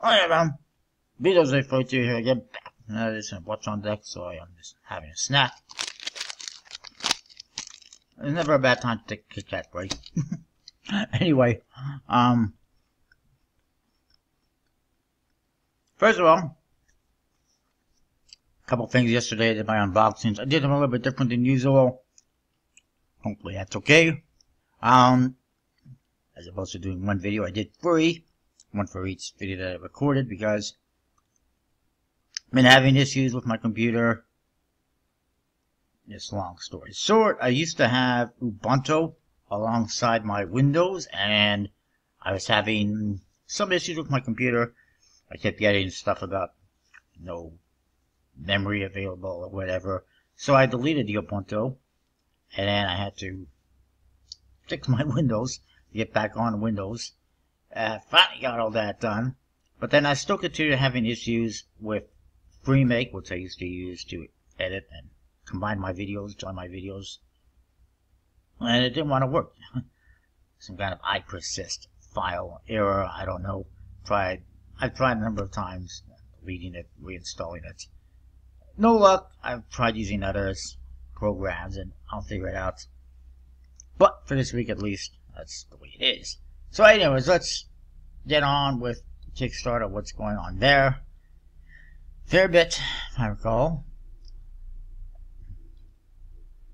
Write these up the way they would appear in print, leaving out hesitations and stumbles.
Hi everyone, videos referred to here again. This is what's on deck, so I am just having a snack. It's never a bad time to take a Kit Kat break. Anyway, first of all, a couple things yesterday I did my unboxings. I did them a little bit different than usual. Hopefully that's okay. As opposed to doing one video, I did three. One for each video that I recorded because I've been having issues with my computer. It's long story short. I used to have Ubuntu alongside my Windows, and I was having some issues with my computer. I kept getting stuff about no memory available or whatever. So I deleted the Ubuntu, and then I had to fix my Windows to get back on Windows. Finally got all that done, but then I still continued having issues with FreeMake, which I used to use to edit and combine my videos, join my videos, and it didn't want to work. Some kind of iPersist file error, I don't know. I've tried a number of times, deleting it, reinstalling it. No luck. I've tried using other programs, and I'll figure it out. But for this week at least, that's the way it is. So anyways, let's get on with Kickstarter, what's going on there. Fair bit, if I recall.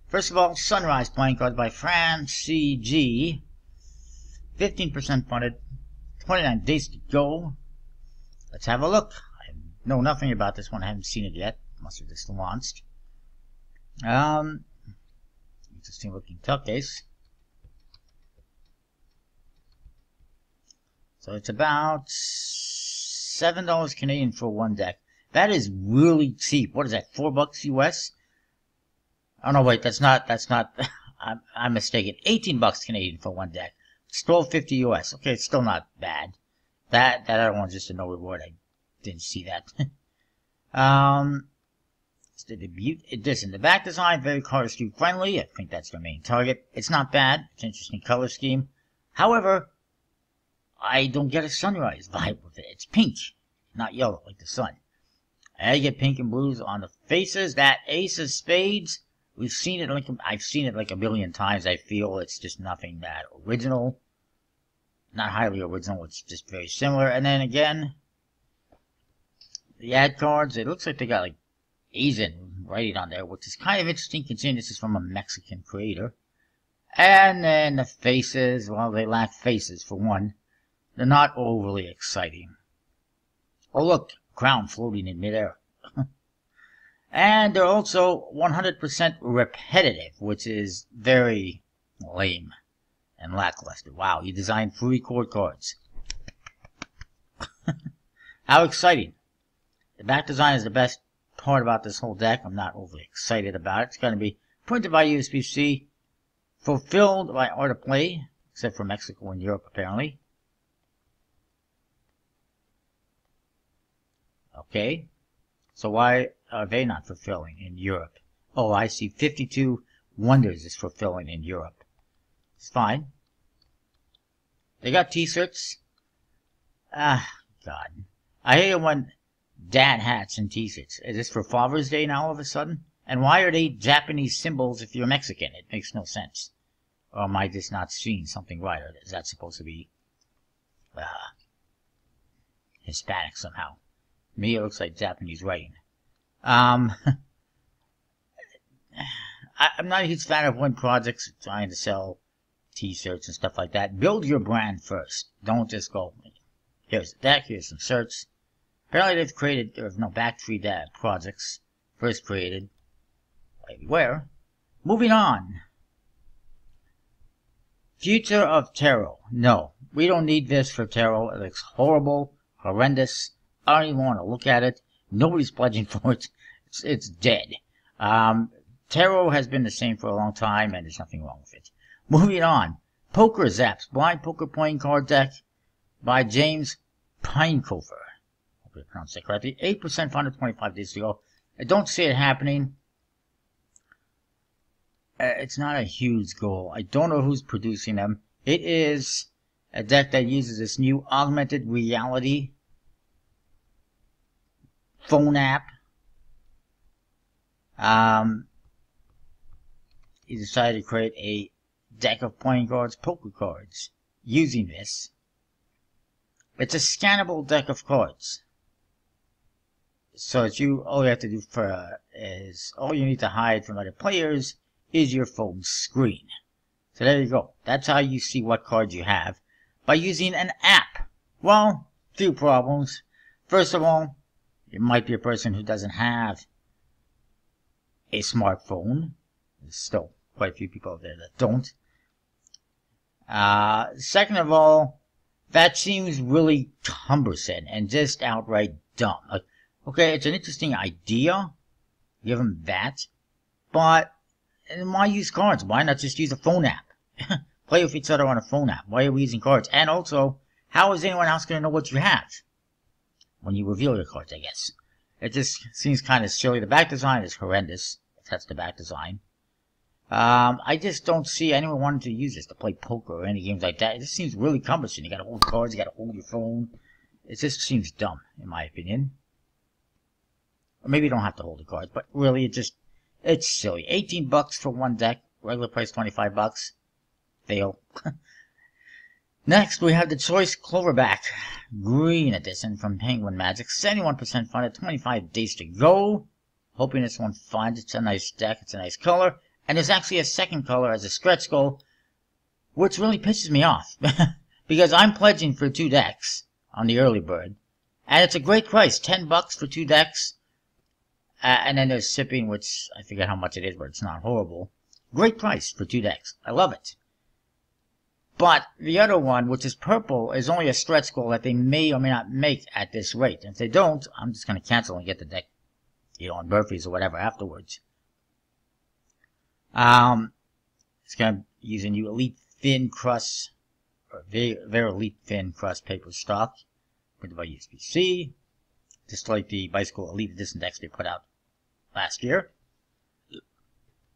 First of all, Sunrise playing cards by Fran CG. 15% funded. 29 days to go. Let's have a look. I know nothing about this one. I haven't seen it yet. Must have just launched. Interesting looking tuck case. So it's about $7 Canadian for one deck. That is really cheap. What is that? $4 US? Oh no, wait, that's not. I'm mistaken. $18 Canadian for one deck. It's $12.50 US. Okay, it's still not bad. That other one's just a no reward. I didn't see that. It's the debut edition. The back design very cardistry friendly. I think that's the main target. It's not bad. It's an interesting color scheme. However, I don't get a Sunrise vibe with it. It's pink, not yellow like the sun. I get pink and blues on the faces. That Ace of Spades, I've seen it like a million times. I feel it's just nothing that original. Not highly original. It's just very similar. And then again, the ad cards, it looks like they got like Asian writing on there, which is kind of interesting considering this is from a Mexican creator. And then the faces, well, they lack faces for one. They're not overly exciting. Oh look, crown floating in midair. And they're also 100% repetitive, which is very lame and lackluster. Wow, you designed 3 chord cards. How exciting. The back design is the best part about this whole deck. I'm not overly excited about it. It's going to be printed by USB-C, fulfilled by Art of Play, except for Mexico and Europe apparently. Okay, so why are they not fulfilling in Europe? Oh, I see. 52 Wonders is fulfilling in Europe. It's fine. They got t-shirts. Ah, God. I hate it when dad hats and t-shirts. Is this for Father's Day now all of a sudden? And why are they Japanese symbols if you're Mexican? It makes no sense. Or am I just not seeing something right? Or is that supposed to be Hispanic somehow? Me, it looks like Japanese writing. I'm not a huge fan of when projects trying to sell t-shirts and stuff like that. Build your brand first. Don't just go, here's the deck, here's some shirts. Apparently they've created, back 3 projects. First created. Where? Moving on. Future of Tarot. No, we don't need this for Tarot. It looks horrible, horrendous. I don't even want to look at it. Nobody's pledging for it. It's dead. Tarot has been the same for a long time, and there's nothing wrong with it. Moving on. Poker Zaps. Blind Poker Playing Card Deck by James Pinecover. Hope I pronounced that correctly. 8% funded, 25 days to go. I don't see it happening. It's not a huge goal. I don't know who's producing them. It is a deck that uses this new augmented reality phone app. He decided to create a deck of playing cards, poker cards, using this. It's a scannable deck of cards. So all you have to do is all you need to hide from other players is your phone screen. So there you go. That's how you see what cards you have by using an app. Well, few problems. First of all, you might be a person who doesn't have a smartphone. There's still quite a few people out there that don't. Second of all, that seems really cumbersome and just outright dumb. Like, okay, it's an interesting idea, give them that, but why use cards? Why not just use a phone app? Play with each other on a phone app. Why are we using cards? And also, how is anyone else going to know what you have when you reveal your cards, I guess? It just seems kind of silly. The back design is horrendous, if that's the back design. I just don't see anyone wanting to use this to play poker or any games like that. It just seems really cumbersome. You gotta hold cards, you gotta hold your phone. It just seems dumb, in my opinion. Or maybe you don't have to hold the cards, but really it's silly. 18 bucks for one deck, regular price 25 bucks. Fail. Next, we have the Choice Cloverback Green Edition from Penguin Magic. 71% funded, 25 days to go. Hoping this one finds. It's a nice deck, it's a nice color. And there's actually a second color as a stretch goal, which really pisses me off. Because I'm pledging for 2 decks on the early bird. And it's a great price, 10 bucks for 2 decks. And then there's shipping, which I forget how much it is, but it's not horrible. Great price for 2 decks. I love it. But the other one, which is purple, is only a stretch goal that they may or may not make at this rate. And if they don't, I'm just going to cancel and get the deck, on Burpees or whatever afterwards. It's going to use a new Elite Thin Crust, or very Elite Thin Crust paper stock, printed by USB-C, just like the Bicycle Elite Edition decks they put out last year.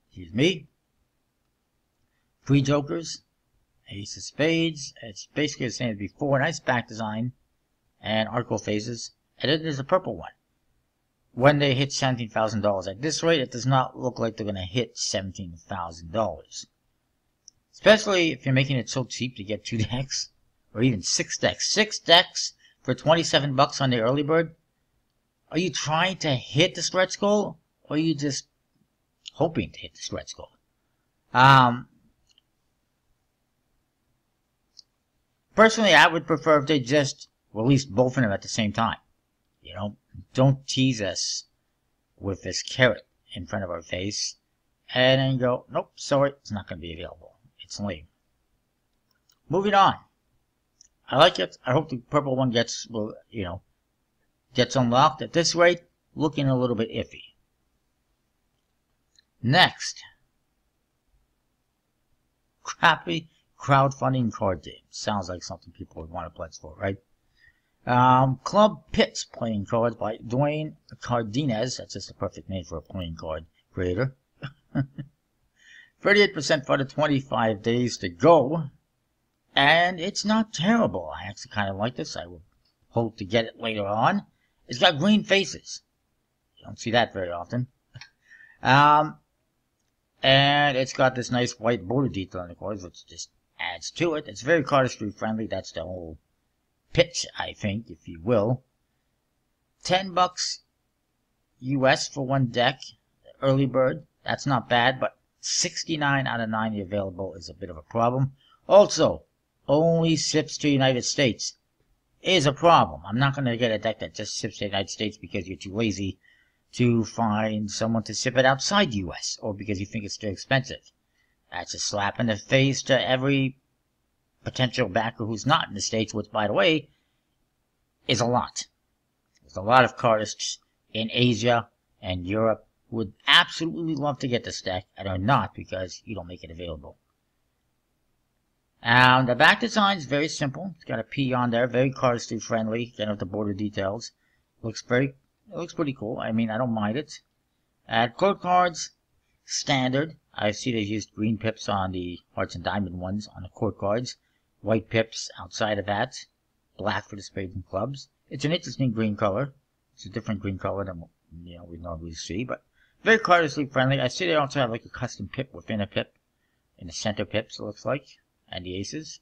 Excuse me. 3 Jokers, Ace of Spades. It's basically the same as before. Nice back design, and Arco Phases. And then there's a purple one. When they hit $17,000. At this rate, it does not look like they're going to hit $17,000. Especially if you're making it so cheap to get 2 decks, or even 6 decks. 6 decks for 27 bucks on the early bird? Are you trying to hit the stretch goal, or are you just hoping to hit the stretch goal? Personally, I would prefer if they just released both of them at the same time. Don't tease us with this carrot in front of our face and then go, nope, sorry, it's not going to be available. It's lame. Moving on. I like it. I hope the purple one gets unlocked. At this rate, looking a little bit iffy. Next. Crappy crowdfunding card game. Sounds like something people would want to pledge for, right? Club Pits playing cards by Dwayne Cardenas. That's just the perfect name for a playing card creator. 38% for the 25 days to go. And it's not terrible. I actually kind of like this. I will hope to get it later on. It's got green faces. You don't see that very often. And it's got this nice white border detail on the cards, which just adds to it. It's very cardistry friendly. That's the whole pitch, I think, if you will. 10 bucks US for one deck, early bird. That's not bad, but 69 out of 90 available is a bit of a problem. Also, only ships to the United States is a problem. I'm not going to get a deck that just ships to the United States because you're too lazy to find someone to ship it outside the US, or because you think it's too expensive. That's a slap in the face to every potential backer who's not in the States, which, by the way, is a lot. There's a lot of cardists in Asia and Europe who would absolutely love to get this deck and are not because you don't make it available. The back design is very simple. It's got a P on there, very cardistry friendly. Again, with the border details, looks pretty cool. I mean, I don't mind it. Code cards, standard. I see they've used green pips on the hearts and diamond ones on the court cards. White pips outside of that. Black for the spades and clubs. It's an interesting green color. It's a different green color than we normally see, but very courteously friendly. I see they also have like a custom pip within a pip, in the center pips it looks like, and the aces.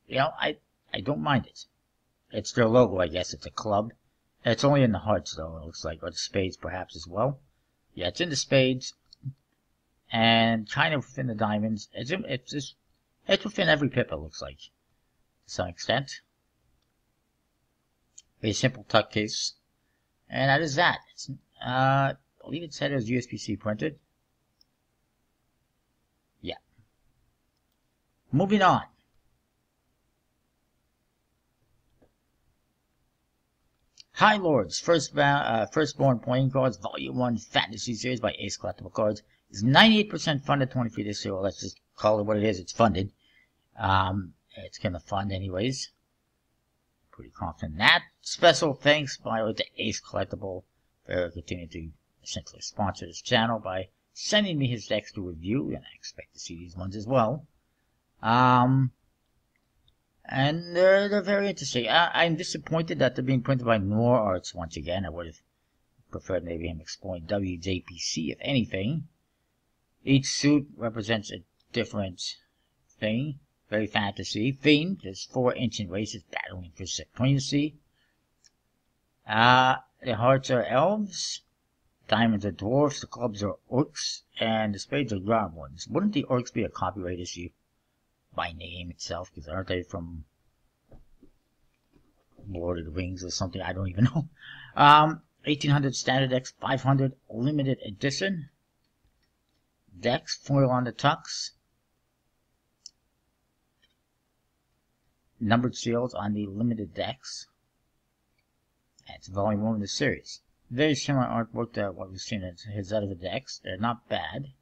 I don't mind it. It's their logo, I guess. It's a club. It's only in the hearts though, it looks like, or the spades perhaps as well. Yeah, it's in the spades, and kind of within the diamonds. It's within every pip it looks like, to some extent. Very simple tuck case. And that is that. I believe it said it was USB-C printed. Yeah. Moving on. High Lords, Firstborn Playing Cards, Volume 1 Fantasy Series by Ace Collectible Cards. Is 98% funded, 23 this year. Well, let's just call it what it is. It's funded. It's gonna fund anyways. Pretty confident in that. Special thanks by to Ace Collectible for continuing to essentially sponsor this channel by sending me his decks to review, and I expect to see these ones as well. And they're very interesting. I'm disappointed that they're being printed by Noir Arts once again. I would have preferred maybe him exploring WJPC, if anything. Each suit represents a different thing. Very fantasy themed. There's 4 ancient races battling for supremacy. The hearts are elves. Diamonds are dwarfs. The clubs are orcs. And the spades are goblins. Wouldn't the orcs be a copyright issue by name itself? Because aren't they from Lord of the Rings or something? I don't even know. 1800 standard decks, 500 limited edition decks, foil on the tucks. Numbered seals on the limited decks. It's volume 1 of the series. Very similar artwork to what we've seen in his other decks. They're not bad.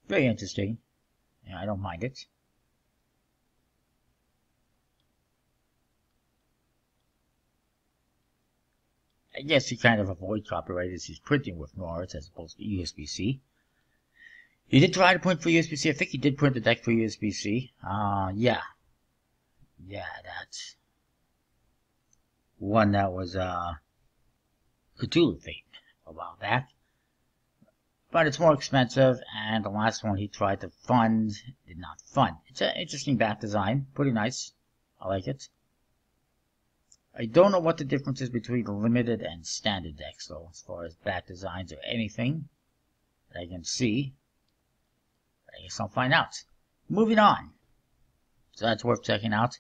Very interesting. Yeah, I don't mind it. I guess he kind of avoids copyright as he's printing with Norris as opposed to USB-C. He did try to print for USB-C. I think he did print the deck for USB-C. Yeah. Yeah, that's one that was Cthulhu themed a while back. But it's more expensive, and the last one he tried to fund did not fund. It's an interesting back design. Pretty nice. I like it. I don't know what the difference is between the limited and standard decks, though, as far as back designs or anything that I can see. But I guess I'll find out. Moving on. So that's worth checking out.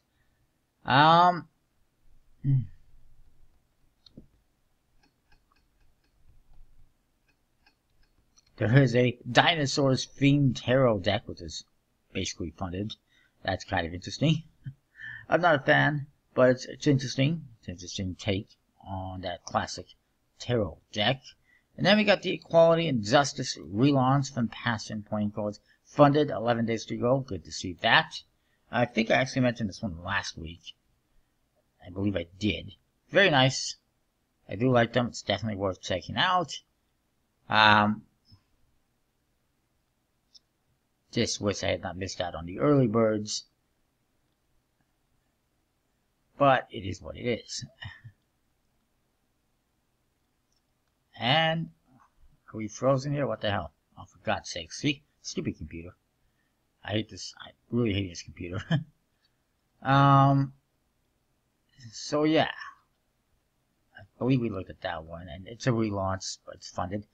There is a dinosaurs themed tarot deck, which is basically funded. That's kind of interesting. I'm not a fan, but it's interesting. It's an interesting take on that classic tarot deck. And then we got the Equality and Justice relaunch from Passion Playing Cards. Funded, 11 days to go. Good to see that. I think I actually mentioned this one last week. I believe I did. Very nice. I do like them. It's definitely worth checking out. Just wish I had not missed out on the early birds. But it is what it is. And are we frozen here? What the hell? Oh, for God's sake. See? Stupid computer. I hate this. I really hate this computer. So yeah. I believe we looked at that one. And it's a relaunch, but it's funded.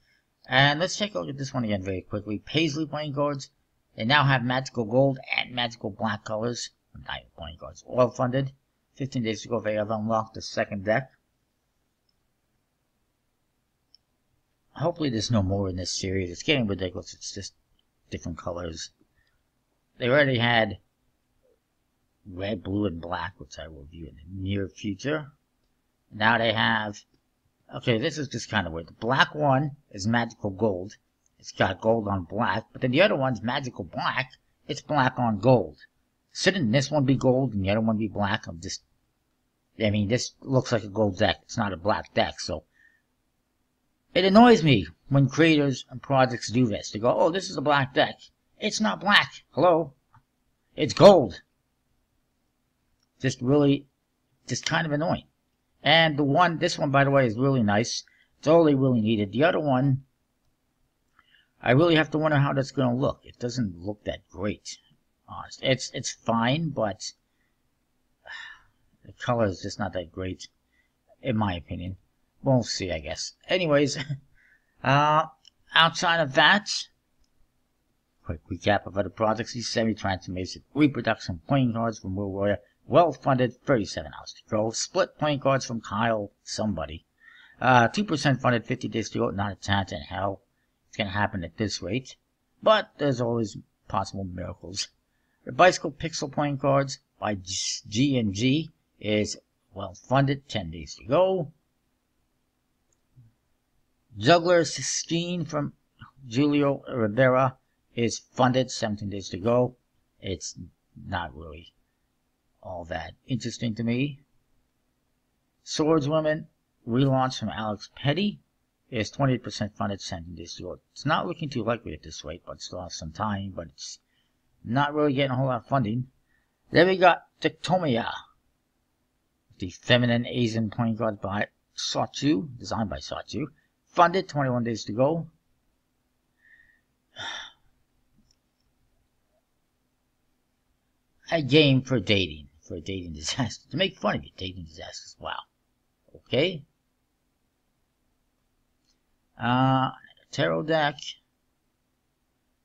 And let's take a look at this one again very quickly. Paisley Playing Cards. They now have magical gold and magical black colors. Diamond Playing Cards. All funded. 15 days ago, they have unlocked the second deck. Hopefully there's no more in this series. It's getting ridiculous. It's just different colors. They already had red, blue, and black, which I will review in the near future. Now they have... Okay, this is just kind of weird. The black one is magical gold. It's got gold on black. But then the other one's magical black. It's black on gold. Shouldn't this one be gold and the other one be black? I mean, this looks like a gold deck. It's not a black deck, so... It annoys me when creators and projects do this. They go, oh, this is a black deck. It's not black. Hello? It's gold. Just kind of annoying. And this one, by the way, is really nice. It's all they really needed. The other one, I really have to wonder how that's going to look. It doesn't look that great. Honest. It's fine, but the color is just not that great, in my opinion. We'll see, I guess. Anyways, outside of that, quick recap of other projects. These semi-transformation reproduction playing cards from World Warrior. Well-funded, 37 hours to go. Split playing cards from Kyle somebody. 2% funded, 50 days to go. Not a chance in hell it's going to happen at this rate. But there's always possible miracles. The Bicycle Pixel playing cards by G&G is well-funded, 10 days to go. Juggler Sistine from Julio Rivera is funded, 17 days to go. It's not really all that interesting to me. Swordswomen relaunch from Alex Petty is 28% funded, 17 days to go. It's not looking too likely at this rate, but still has some time, but it's not really getting a whole lot of funding. Then we got Dictomia, the feminine Asian playing card by Sawchu, designed by Sawchu. Funded, 21 days to go. A game for dating disaster. To make fun of you, dating disasters. Wow. Okay. Tarot deck.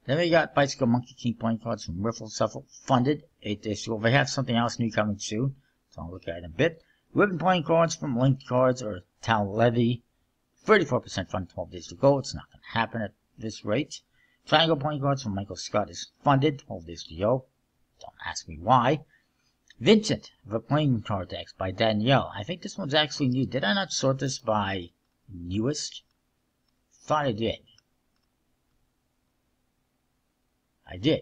Then we got Bicycle Monkey King playing cards from Riffle Shuffle. Funded, 8 days to go. They have something else new coming soon, so I'll look at it in a bit. Ribbon playing cards from Linked Cards or Tal Levy. 34% funded, 12 days to go. It's not going to happen at this rate. Triangle playing cards from Michael Scott is funded, 12 days to go. Don't ask me why. Vincent, the playing card decks by Danielle. I think this one's actually new. Did I not sort this by newest? Thought I did. I did.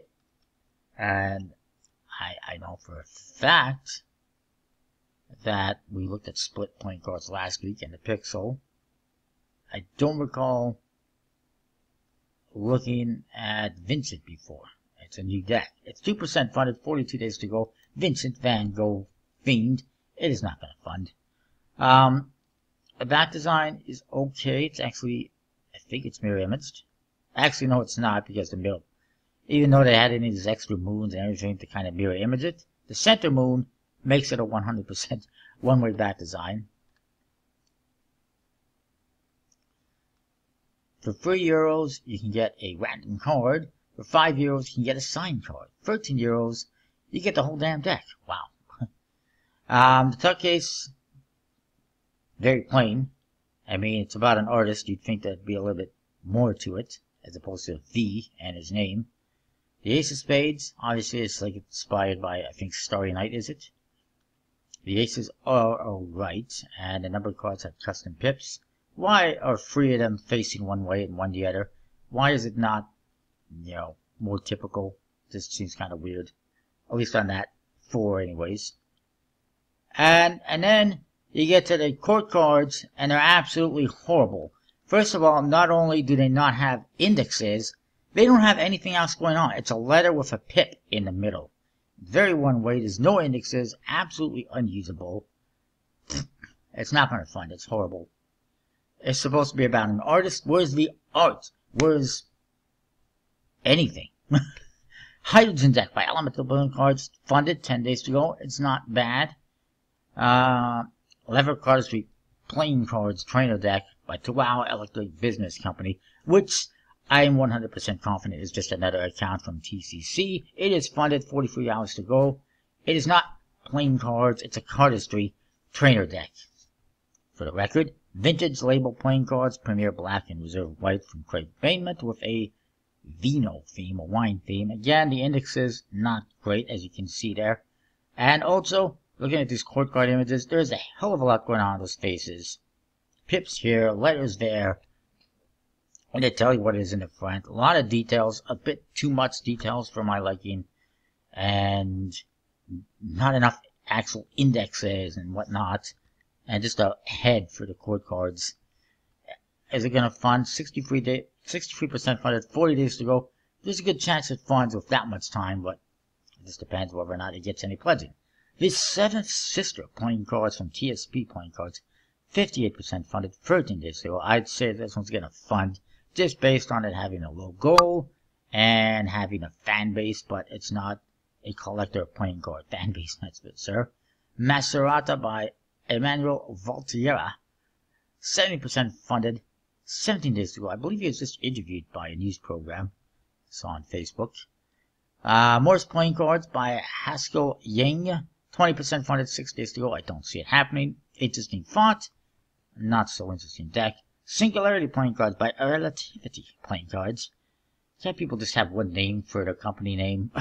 And I know for a fact that we looked at split playing cards last week in the Pixel. I don't recall looking at Vincent before. It's a new deck. It's 2% funded, 42 days to go. Vincent Van Gogh Fiend. It is not going to fund. The back design is okay. It's actually, I think it's mirror imaged. Actually, no, it's not, because the middle, even though they had any of these extra moons and everything to kind of mirror image it, the center moon makes it a 100% one-way back design. For €3, you can get a random card. For €5, you can get a signed card. €13, you get the whole damn deck. Wow. The tuck case, very plain. I mean, it's about an artist. You'd think there'd be a little bit more to it, as opposed to V and his name. The Ace of Spades, obviously, it's like inspired by, I think, Starry Night, is it? The aces are alright, and a number of cards have custom pips. Why are 3 of them facing one way and one the other? Why is it not, more typical? This seems kind of weird. At least on that 4 anyways. And then you get to the court cards, and they're absolutely horrible. First of all, not only do they not have indexes, they don't have anything else going on. It's a letter with a pip in the middle. Very one way, there's no indexes, absolutely unusable. It's not going to fund, it's horrible. It's supposed to be about an artist. Where's the art? Where's anything? Hydrogen deck by Elemental Balloon Cards, funded, 10 days to go. It's not bad. Lever Cardistry Playing Cards Trainer deck by Tawau Electric Business Company, which I am 100% confident is just another account from TCC. It is funded, 43 hours to go. It is not playing cards, it's a cardistry trainer deck. For the record, vintage label playing cards, Premier Black and Reserve White from Craig Bainmont with a vino theme, a wine theme. Again, the indexes, not great, as you can see there. And also, looking at these court card images, there's a hell of a lot going on in those faces. Pips here, letters there. And they tell you what is in the front. A lot of details, a bit too much details for my liking. And not enough actual indexes and whatnot. And just a head for the court cards. is it going to fund? 63% funded, 40 days to go. There's a good chance it funds with that much time, but it just depends whether or not it gets any pledging. The Seventh Sister playing cards from TSP playing cards, 58% funded, 13 days to go. I'd say this one's going to fund just based on it having a low goal and having a fan base, but it's not a collector playing card fan base. That's good, sir. Macerata by Emmanuel Volterra, 70% funded, 17 days to go. I believe he was just interviewed by a news program. Saw on Facebook. Morse playing cards by Haskell Yang, 20% funded, 6 days to go. I don't see it happening. Interesting font. Not so interesting deck. Singularity playing cards by Relativity playing cards. Can't people just have one name for their company name?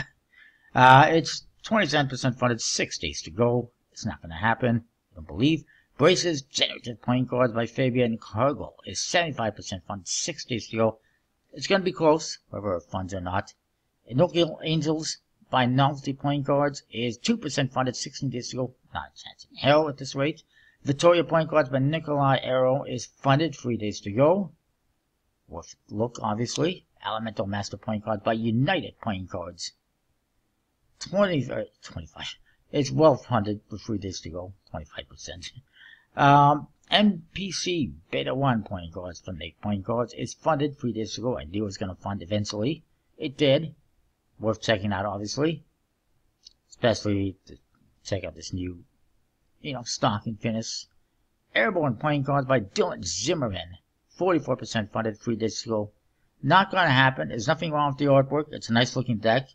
It's 27% funded, 6 days to go. It's not going to happen. I don't believe. Braces Generative playing cards by Fabian Cargill is 75% funded, 6 days to go. It's going to be close, whether it funds or not. Inoculum Angels by Novelty playing cards is 2% funded, 16 days to go. Not a chance in hell at this rate. Victoria playing cards by Nikolai Arrow is funded, 3 days to go. Worth a look, obviously. Elemental Master playing cards by United playing cards. 25. It's well funded with 3 days to go. 25%. NPC Beta 1 playing cards from Nate playing cards is funded, 3 days to go. I knew it was going to fund eventually. It did. Worth checking out, obviously. Especially to check out this new, stock and finish. Airborne playing cards by Dylan Zimmerman. 44% funded, 3 days to go. Not going to happen. There's nothing wrong with the artwork. It's a nice looking deck.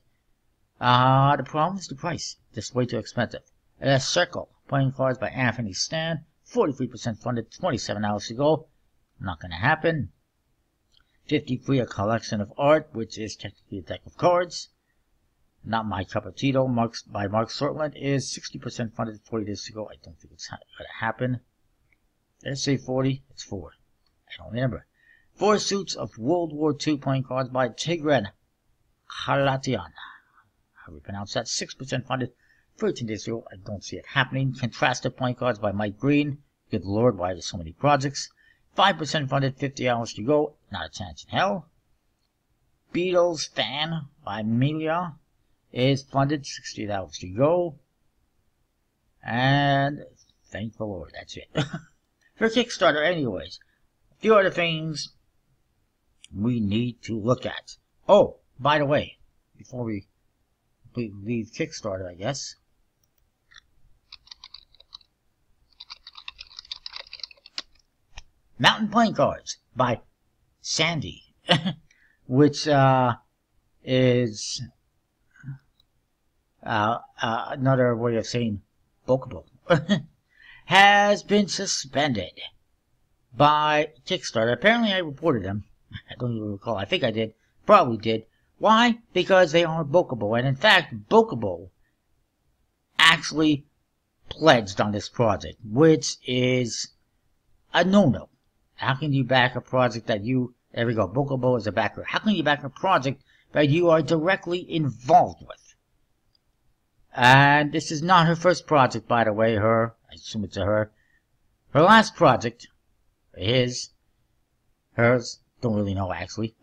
The problem is the price. Just way too expensive. Circle playing cards by Anthony Stan. 43% funded, 27 hours to go. Not going to happen. 53, a collection of art, which is technically a deck of cards. Not my cup of tea, though. By Mark Sortland is 60% funded, 40 days to go. I don't think it's going to happen. Did I say 40? It's 4. I don't remember. 4 suits of World War II playing cards by Tigran Khalatian. How do we pronounce that? 6% funded, 13 days to go. I don't see it happening. Contrasted playing cards by Mike Green. Good lord, why are there so many projects? 5% funded, 50 hours to go. Not a chance in hell. Beatles Fan by Amelia is funded, 60 hours to go. And thank the Lord, that's it. For Kickstarter, anyways. A few other things we need to look at. Oh, by the way, before we leave Kickstarter, I guess. Mountain Playing Cards by Sandy, which is another way of saying bookable, has been suspended by Kickstarter. Apparently I reported them. I don't even recall. I think I did. Probably did. Why? Because they are bookable. And in fact, bookable actually pledged on this project, which is a no-no. How can you back a project that there we go, bookable is a backer. How can you back a project that you are directly involved with? And this is not her first project, by the way. I assume it's her. Her last project, hers, don't really know actually,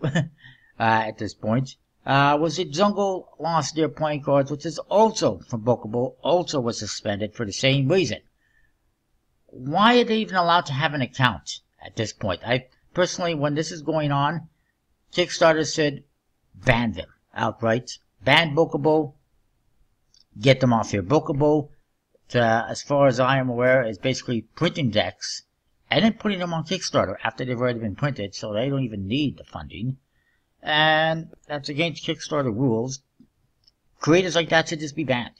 at this point, was a Jungle Lost Deer playing cards, which is also from bookable, also was suspended for the same reason. Why are they even allowed to have an account at this point? I personally, when this is going on, Kickstarter said ban them outright. Ban bookable. Get them off here. Bookable, as far as I am aware, is basically printing decks and then putting them on Kickstarter after they've already been printed, so they don't even need the funding. And that's against Kickstarter rules. Creators like that should just be banned.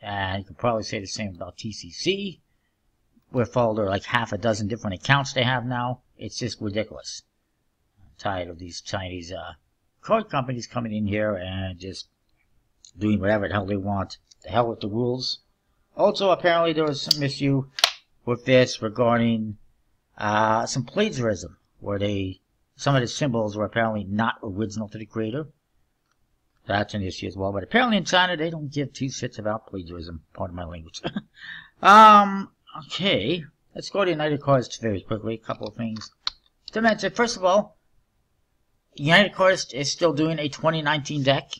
And you could probably say the same about TCC. With all their like half a dozen different accounts they have now, it's just ridiculous. I'm tired of these Chinese card companies coming in here and just doing whatever the hell they want. The hell with the rules. Also, apparently there was some issue with this regarding some plagiarism, where some of the symbols were apparently not original to the creator. That's an issue as well. But apparently in China they don't give two shits about plagiarism. Pardon my language. Okay, let's go to United Cards very quickly. A couple of things. to mention, first of all, United Cards is still doing a 2019 deck.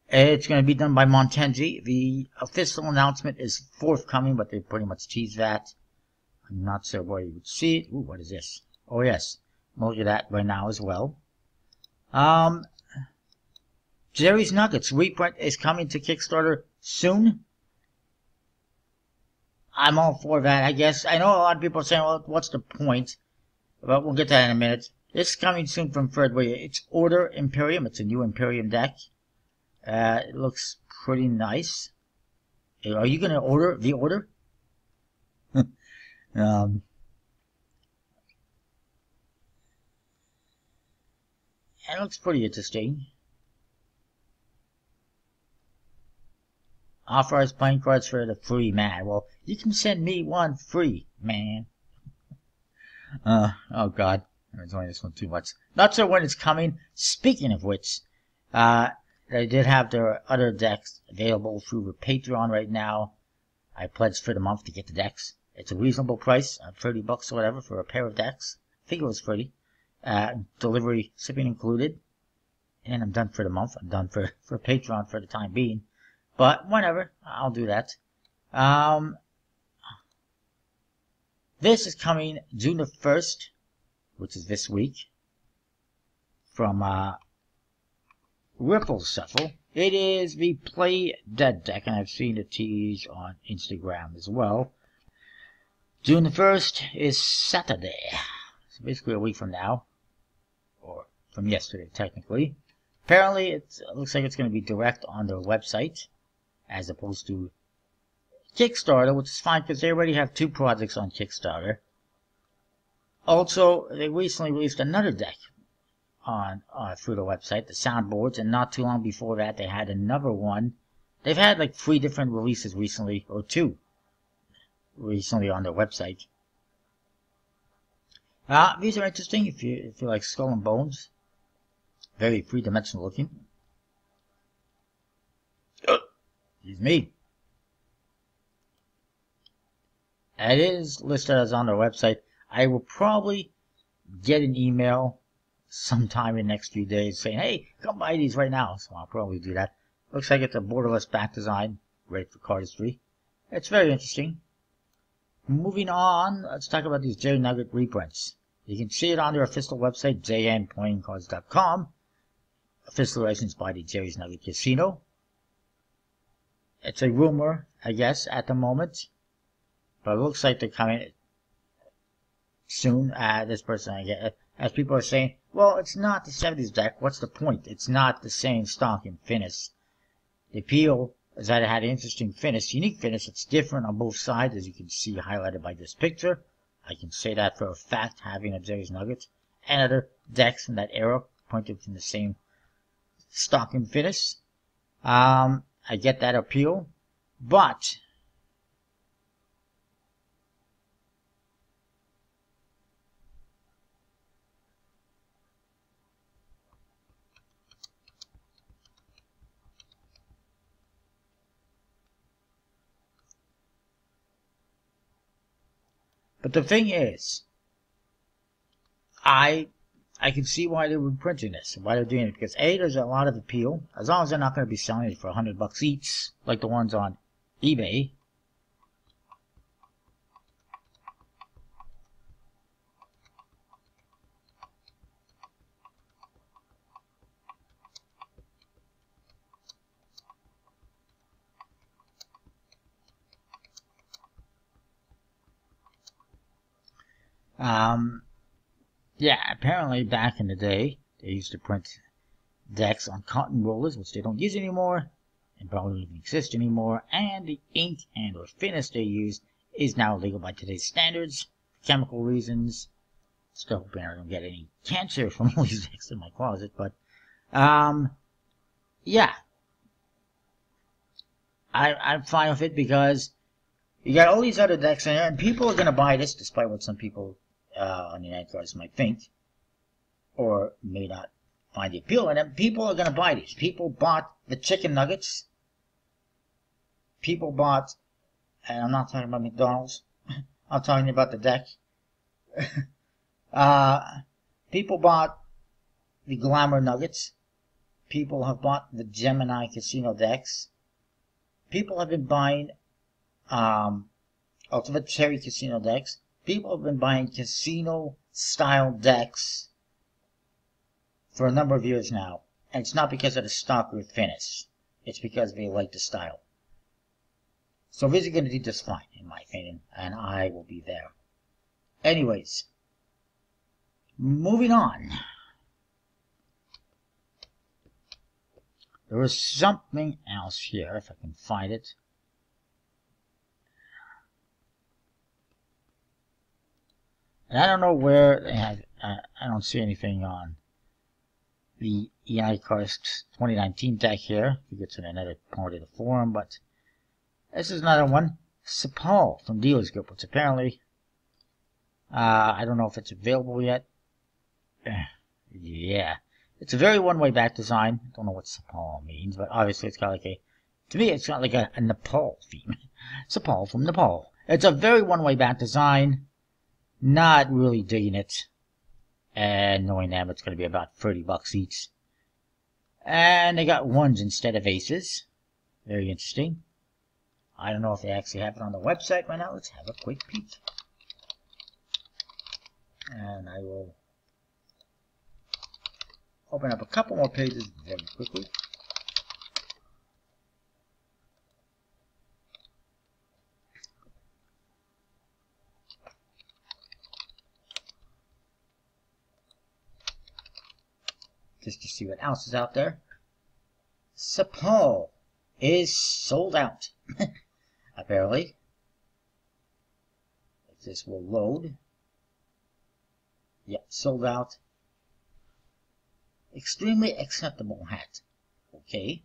It's going to be done by Montenji. The official announcement is forthcoming, but they pretty much teased that. I'm not sure where you would see it. Ooh, what is this? Oh, yes. Look at that right now as well. Jerry's Nuggets reprint is coming to Kickstarter soon. I'm all for that, I guess. I know a lot of people are saying, well, what's the point? But we'll get to that in a minute. It's coming soon from Fred Way. It's Order Imperium. It's a new Imperium deck. It looks pretty nice. Are you going to order the Order? It looks pretty interesting. Authorized playing cards for the free, man. Well, you can send me one free, man. Oh god. I'm enjoying this one too much. Not sure when it's coming. Speaking of which, they did have their other decks available through the Patreon right now. I pledged for the month to get the decks. It's a reasonable price, $30 or whatever for a pair of decks. I think it was $30. Delivery, shipping included. And I'm done for the month. I'm done for Patreon for the time being. But whatever, I'll do that. This is coming June the 1st, which is this week, from Ripple Shuffle. It is the Play Dead deck, and I've seen the tease on Instagram as well. June the 1st is Saturday, so basically a week from now, or from yesterday technically. Apparently, it looks like it's going to be direct on their website, as opposed to Kickstarter, which is fine because they already have 2 projects on Kickstarter. Also, they recently released another deck on through the website, the soundboards, and not too long before that they had another one. They've had like 3 different releases recently, or 2 recently on their website. These are interesting if you like Skull and Bones. Very 3-dimensional looking. Excuse me. It is listed as on their website. I will probably get an email sometime in the next few days saying, hey, come buy these right now. So I'll probably do that. Looks like it's a borderless back design. Great for cardistry. It's very interesting. Moving on, let's talk about these Jerry Nugget reprints. You can see it on their official website, jnplayingcards.com. Official licensed by the Jerry's Nugget Casino. It's a rumor, I guess, at the moment. But it looks like they're coming soon. This person, I get, as people are saying, well, it's not the 70s deck. What's the point? It's not the same stock and finish. The appeal is that it had an interesting finish, unique finish. It's different on both sides, as you can see highlighted by this picture. I can say that for a fact, having a Jerry's Nuggets and other decks from that era pointed from the same stock and finish. I get that appeal, but the thing is, I can see why they were printing this, why they're doing it, because A, there's a lot of appeal, as long as they're not going to be selling it for $100 each, like the ones on eBay. Yeah, apparently back in the day, they used to print decks on cotton rollers, which they don't use anymore, and probably don't even exist anymore, and the ink and or finish they use is now illegal by today's standards, for chemical reasons. Still hoping I don't get any cancer from all these decks in my closet, but, yeah. I'm fine with it because you got all these other decks in there, and people are going to buy this, despite what some people on the United Cards might think, or may not find the appeal in them. People are going to buy these. People bought the chicken nuggets. People bought, and I'm not talking about McDonald's, I'm talking about the deck People bought the Glamour Nuggets. People have bought the Gemini Casino decks. People have been buying Ultimate Cherry Casino decks. People have been buying casino-style decks for a number of years now. And it's not because of the stock or finish. It's because they like the style. So these are going to do just fine, in my opinion. And I will be there. Anyways. Moving on. There was something else here, if I can find it. And I don't know where they have, I don't see anything on the EI Karst 2019 deck here. You get to another part of the forum, but this is another one. Sepal from Dealers Group, which apparently, I don't know if it's available yet. Yeah. It's a very one-way back design. I don't know what Sepal means, but obviously it's got like a, to me it's got like a Nepal theme. Sepal from Nepal. It's a very one-way back design. Not really digging it. And knowing them, it's going to be about $30 each. And they got ones instead of aces. Very interesting. I don't know if they actually have it on the website right now. Let's have a quick peek. And I will open up a couple more pages very quickly. Just to see what else is out there. Sepal is sold out. Apparently. If this will load. Yep, sold out. Extremely acceptable hat. Okay.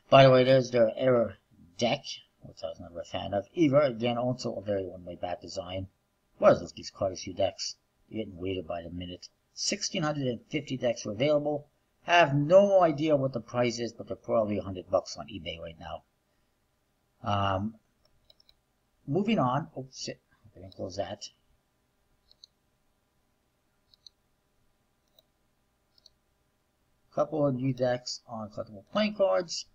By the way, there's their error deck, which I was never a fan of either. Again, also a very one-way back design. What is this, these Cardistry decks? You're getting weighted by the minute. 1,650 decks are available. Have no idea what the price is, but they're probably $100 on eBay right now. Moving on. Oh shit! I didn't close that. Couple of new decks on collectible playing cards.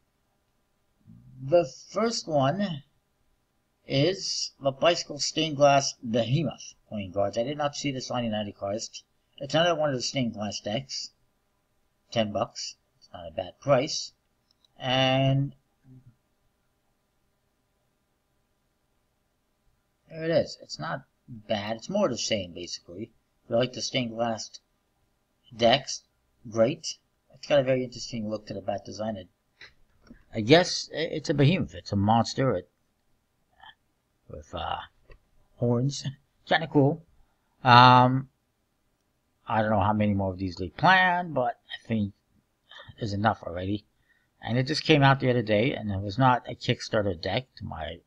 The first one is the Bicycle Stained Glass Behemoth playing cards. I did not see this on United Cards. It's another one of the stained glass decks. $10. It's not a bad price. And there it is. It's not bad. It's more the same, basically. If you like the stained glass decks, great. It's got a very interesting look to the back design. I guess it's a behemoth. It's a monster with horns. Kind of cool. I don't know how many more of these they plan, but I think there's enough already. And it just came out the other day, and it was not a Kickstarter deck, to my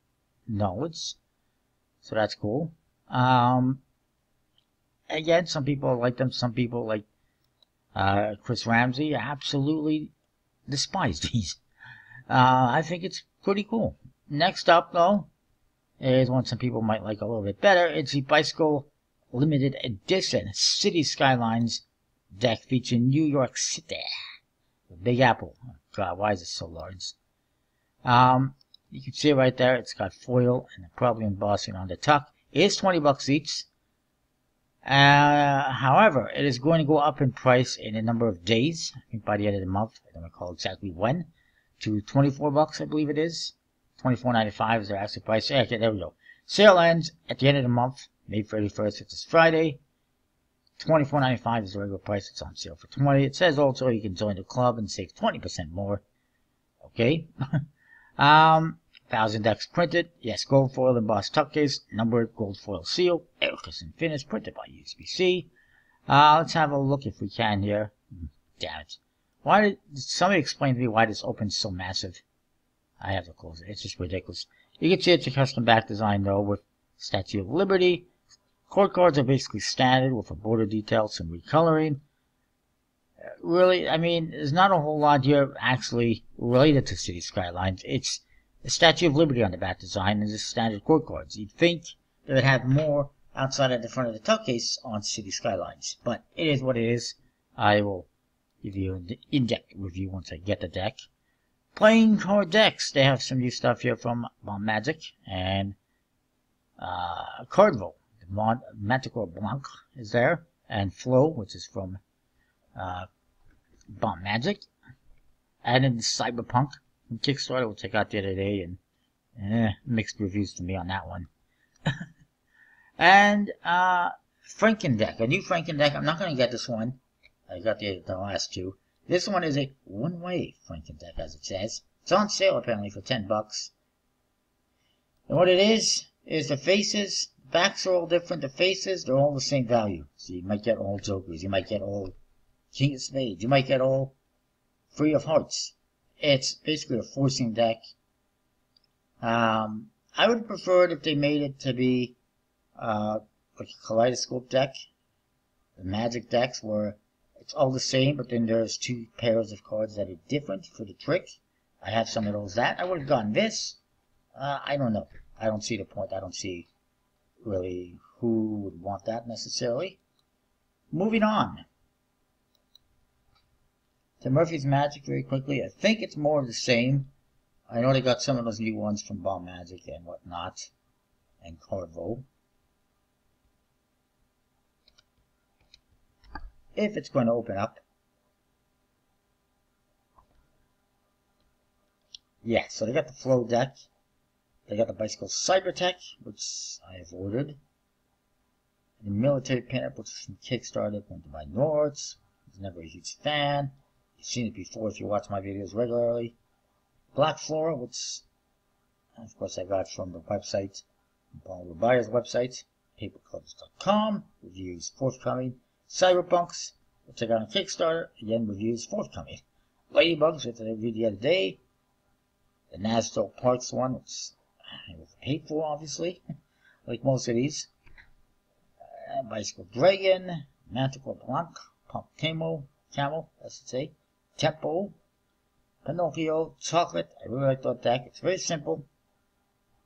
knowledge. So that's cool. Again, some people like them. Some people like Chris Ramsey absolutely despise these. I think it's pretty cool. Next up, though, is one some people might like a little bit better. It's the Bicycle Limited Edition City Skylines deck featuring New York City. The Big Apple. Oh, God, why is it so large? You can see it right there. It's got foil and probably embossing on the tuck. It is $20 each. However, it is going to go up in price in a number of days. I think by the end of the month. I don't recall exactly when. To $24, I believe it is. $24.95 is their actual price. Okay, there we go. Sale ends at the end of the month. May 31st, which is Friday. $24.95 is the regular price. It's on sale for $20. It says also you can join the club and save 20% more. Okay. 1,000 decks printed. Yes, gold foil embossed tuck case. Numbered gold foil seal. Erickson finish. Printed by USB-C. Let's have a look if we can here. Damn it. Why did somebody explain to me why this opens so massive? I have to close it. It's just ridiculous. You can see it's a custom back design though with Statue of Liberty. Court cards are basically standard with a border detail, some recoloring. Really, I mean, there's not a whole lot here actually related to City Skylines. It's the Statue of Liberty on the back design and just standard court cards. You'd think they would have more outside of the front of the tuck case on City Skylines. But it is what it is. I will give you an in-depth review once I get the deck. Playing card decks. They have some new stuff here from Bomb Magic and Cardvo. The Manticore Blanc is there, and Flow, which is from Bomb Magic. And then Cyberpunk from Kickstarter, which I got the other day, and mixed reviews to me on that one. And Franken deck, a new Franken deck. I'm not going to get this one. I got the last two. This one is a one-way Franken deck, as it says. It's on sale apparently for $10. And what it is the faces, the backs are all different. The faces, they're all the same value. So you might get all Jokers, you might get all King of Spades, you might get all Three of Hearts. It's basically a forcing deck. I would have preferred if they made it to be like a kaleidoscope deck. The Magic decks where it's all the same, but then there's two pairs of cards that are different for the trick. I have some of those that. I would have gotten this. I don't know. I don't see the point. I don't see really who would want that necessarily. Moving on to Murphy's Magic very quickly. I think it's more of the same. I know they got some of those new ones from Bomb Magic and whatnot, and Cardvo. If it's going to open up. Yeah, so they got the Flow deck. They got the Bicycle Cybertech, which I have ordered. The Military Pinup, which is from Kickstarter, printed by Nords. I was never a huge fan. You've seen it before if you watch my videos regularly. Black Flora, which of course I got from the website, Paul Rubaia's website, paperclubs.com. Reviews forthcoming. Cyberpunks, which I got on Kickstarter, again reviews forthcoming. Ladybugs, which I reviewed the other day. The Nazdal Parks one, which I paid for, obviously, like most of these. Bicycle Dragon, Manticore Blanc, Pump Camel, I should say, Tempo, Pinocchio, Chocolate. I really like that deck. It's very simple.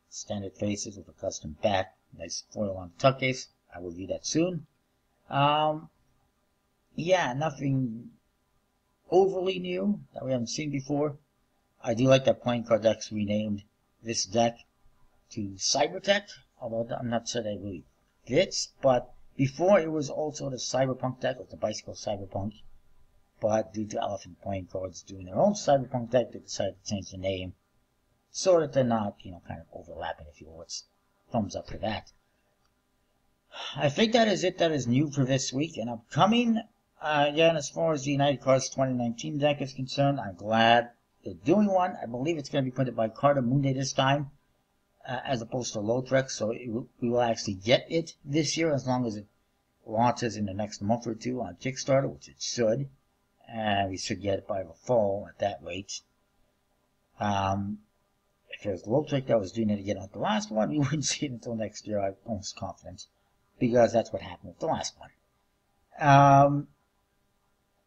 Standard faces with a custom back. Nice foil on the tuck case. I will review that soon. Yeah, nothing overly new that we haven't seen before. I do like that playing card decks renamed this deck to Cybertech, although I'm not sure that really fits. But before it was also the Cyberpunk deck, with the Bicycle Cyberpunk. But due to Elephant Playing Cards doing their own Cyberpunk deck, they decided to change the name so that they're not, kind of overlapping, if you will. It's thumbs up for that. I think that is it. That is new for this week and upcoming. Again, as far as the United Cards 2019 deck is concerned, I'm glad they're doing one. I believe it's going to be printed by Carter Moonday this time, as opposed to Lautrec, so we will actually get it this year as long as it launches in the next month or two on Kickstarter, which it should. And we should get it by the fall at that rate. If it was Lautrec that was doing it again at the last one, we wouldn't see it until next year, I'm almost confident, because that's what happened with the last one.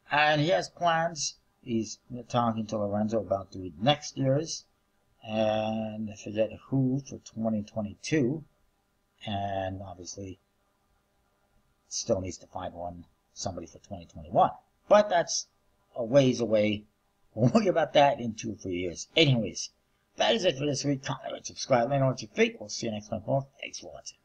And he has plans. He's talking to Lorenzo about doing next year's, and I forget who, for 2022, and obviously still needs to find somebody for 2021. But that's a ways away. We'll worry about that in 2 or 3 years. Anyways, that is it for this week. Comment, subscribe, let me know what you think. We'll see you next time. Thanks for watching.